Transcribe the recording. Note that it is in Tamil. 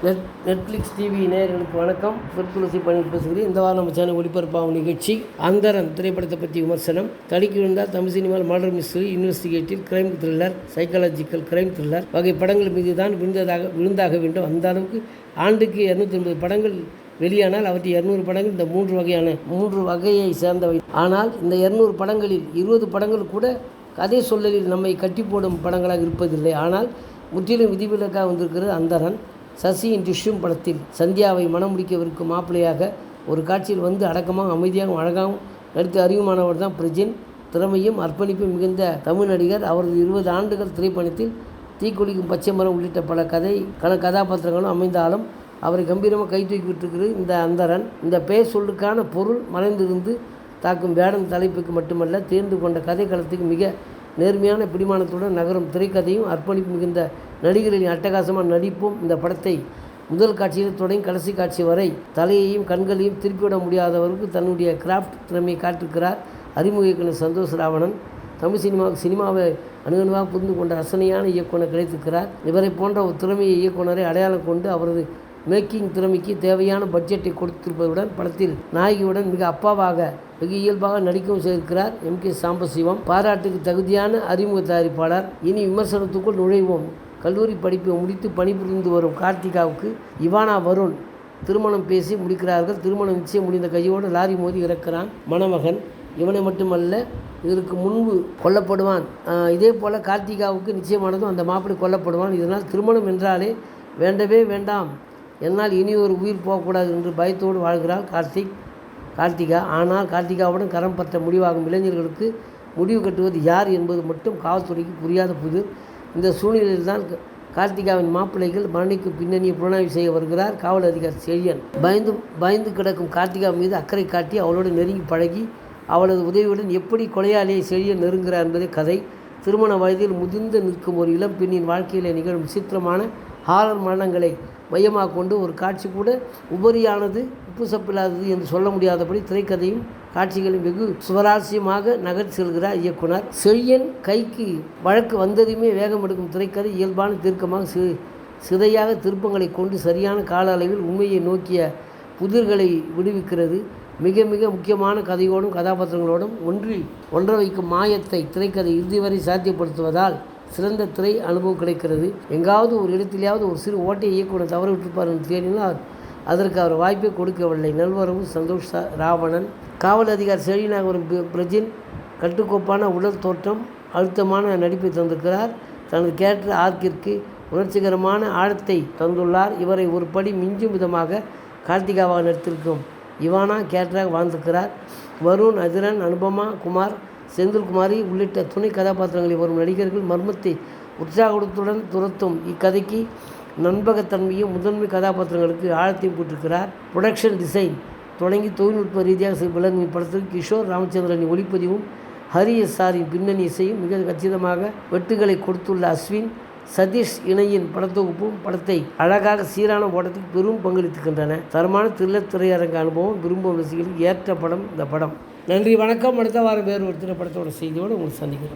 நெட்ஃப்ளிக்ஸ் டிவி நேயர்களுக்கு வணக்கம். பிற்குலசி பணியில் பேசுகிறேன். இந்த வாரம் நம்ம சேனல் ஒளிபரப்பாகும் நிகழ்ச்சி அந்தரன் திரைப்படத்தை பற்றி விமர்சனம். தடுக்கி விழுந்தால் தமிழ் சினிமாவில் murder mystery, investigative, crime thriller, psychological crime thriller வகை படங்கள் மீது தான் விழுந்தாக வேண்டும். அந்த அளவுக்கு ஆண்டுக்கு 250 படங்கள் வெளியானால் அவற்றை 200 படங்கள் இந்த மூன்று வகையை சேர்ந்தவை. ஆனால் இந்த 200 படங்களில் 20 படங்கள் கூட கதை சொல்லலில் நம்மை கட்டி போடும் படங்களாக இருப்பதில்லை. ஆனால் முற்றிலும் விதிவிலக்காக வந்திருக்கிறது அந்தரன். சசியின் டிஷ்யூம் படத்தில் சந்தியாவை மனம் முடிக்கவிருக்கும் மாப்பிள்ளையாக ஒரு காட்சியில் வந்து அடக்கமாக, அமைதியாகவும், அழகாகவும் நடித்த அறிவுமானவர் தான் பிரஜின். திறமையும் அர்ப்பணிப்பும் மிகுந்த தமிழ் நடிகர். அவரது 20 ஆண்டுகள் திரைப்பயணத்தில் தீக்குளிக்கும் பச்சை மரம் உள்ளிட்ட பல கதாபாத்திரங்களும் அமைந்தாலும் அவரை கம்பீரமாக கை தூக்கி விட்டிருக்கிறது இந்த அந்தரன். இந்த பெயர் சொல்லுக்கான பொருள் மறைந்திருந்து தாக்கும் வேடம் தலைப்புக்கு மட்டுமல்ல, தேர்ந்து கொண்ட கதை களத்துக்கு மிக நேர்மையான பிடிமானத்துடன் நகரும் திரைக்கதையும் அர்ப்பணிப்பு மிகுந்த நடிகர்களின் அட்டகாசமான நடிப்பும் இந்த படத்தை முதல் காட்சியில் தொடங்கி கடைசி காட்சி வரை தலையையும் கண்களையும் திருப்பிவிட முடியாதவருக்கு தன்னுடைய கிராஃப்ட் திறமையை காட்டிருக்கிறார் அறிமுக இயக்குனர் சந்தோஷ் ராவணன். தமிழ் சினிமாவை அணுகணுவாக புரிந்து கொண்ட ரசனையான இயக்குனர் கிடைத்திருக்கிறார். இவரை போன்ற ஒரு திறமையை இயக்குனரை அடையாளம் கொண்டு அவரது மேக்கிங் திறமைக்கு தேவையான பட்ஜெட்டை கொடுத்திருப்பதுடன் படத்தில் நாயகியுடன் மிக அப்பாவாக வெகு இயல்பாக நடிக்கவும் செய்திருக்கிறார் MK சாம்பசிவம். பாராட்டுக்கு தகுதியான அறிமுக தயாரிப்பாளர். இனி விமர்சனத்துக்குள் நுழைவோம். கல்லூரி படிப்பை முடித்து பணிபுரிந்து வரும் கார்த்திகாவுக்கு இவானா வருண் திருமணம் பேசி முடிக்கிறார்கள். திருமணம் நிச்சயம் முடிந்த கையோடு லாரி மோதி இறக்கிறான் மணமகன். இவனை மட்டுமல்ல, இதற்கு முன்பு கொல்லப்படுவான். இதே போல் கார்த்திகாவுக்கு நிச்சயமானதும் அந்த மாப்பிள்ளை கொல்லப்படுவான். இதனால் திருமணம் என்றாலே வேண்டவே வேண்டாம், என்னால் இனி ஒரு உயிர் போகக்கூடாது என்று பயத்தோடு வாழ்கிறாள் கார்த்திகா. ஆனால் கார்த்திகாவுடன் கரம் பற்ற முடிவாகும் இளைஞர்களுக்கு முடிவு கட்டுவது யார் என்பது மட்டும் காவல்துறைக்கு புரியாத புதிர். இந்த சூழ்நிலையில் தான் கார்த்திகாவின் மாப்பிள்ளைகள் மரணிக்கும் பின்னணியை புலனாய்வு செய்ய வருகிறார் காவல் அதிகாரி செழியன். பயந்து கிடக்கும் கார்த்திகா மீது அக்கறை காட்டி அவளோடு நெருங்கி பழகி அவளது உதவியுடன் எப்படி கொலையாளியை செழியன் நெருங்குகிறார் என்பதே கதை. திருமண வயதில் முதிர்ந்து நிற்கும் ஒரு இளம் பெண்ணின் வாழ்க்கையில் நிகழும் விசித்திரமான ஹாரர் மரணங்களை மையமாக கொண்டு ஒரு காட்சி கூட உபரியானது, உப்பு சப்பில்லாதது என்று சொல்ல முடியாதபடி திரைக்கதையும் காட்சிகளும் வெகு சுவராசியமாக நகர்த்தி செல்கிறார் இயக்குனர் செழியன். கைக்கு வழக்கு வந்ததுமே வேகம் எடுக்கும் திரைக்கதை இயல்பான தீர்க்கமாக சிதையாக திருப்பங்களை கொண்டு சரியான கால அளவில் உண்மையை நோக்கிய புதிர்களை விடுவிக்கிறது. மிக மிக முக்கியமான கதையோடும் கதாபாத்திரங்களோடும் ஒன்ற வைக்கும் மாயத்தை திரைக்கதை இறுதி வரை சாத்தியப்படுத்துவதால் சிறந்த திரை அனுபவம் கிடைக்கிறது. எங்காவது ஒரு இடத்திலேயாவது ஒரு சிறு ஓட்டை இயக்குனர் தவறு விட்டிருப்பார் என்று தேடினால் அதற்கு அவர் வாய்ப்பை கொடுக்கவில்லை. நல்வரவு சந்தோஷ் ராவணன். காவல் அதிகாரி செழியனாக வரும் பிரஜின் கட்டுக்கோப்பான உடல் தோற்றம், அழுத்தமான நடிப்பை தந்திருக்கிறார். தனது கேரக்டர் ஆர்க்கிற்கு உணர்ச்சிகரமான ஆழத்தை தந்துள்ளார். இவரை ஒரு படி மிஞ்சும் விதமாக கார்த்திகாவாக நடித்திருக்கும் இவானா கேரக்டராக வாழ்ந்திருக்கிறார். வருண், அதிரன், அனுபமா, குமார், செந்தில்குமாரி உள்ளிட்ட துணை கதாபாத்திரங்களில் வரும் நடிகர்கள் மர்மத்தை உற்சாகத்துடன் துரத்தும் இக்கதைக்கு நண்பகத்தன்மையும் முதன்மை கதாபாத்திரங்களுக்கு ஆழத்தையும் போட்டிருக்கிறார். புரொடக்ஷன் டிசைன் தொடங்கி தொழில்நுட்ப ரீதியாக விளங்கும் இப்படத்திற்கு கிஷோர் ராமச்சந்திரனின் ஒளிப்பதிவும் ஹரி SRின் பின்னணி இசையும் மிக கச்சிதமாக வெட்டுகளை கொடுத்துள்ள அஸ்வின் சதீஷ் இணையின் படத்தொகுப்பும் படத்தை அழகாக சீரான ஓட்டத்துக்கு பெரும் பங்களித்துக்கின்றன. தரமான த்ரில்லர் திரையரங்க அனுபவம் விரும்பும் ரசிகர்களுக்கு ஏற்ற படம் இந்த படம். நன்றி, வணக்கம். அடுத்த வாரம் வேறு ஒரு திரைப்படத்தோட செய்தியோடு உங்களை சந்திக்கிறேன்.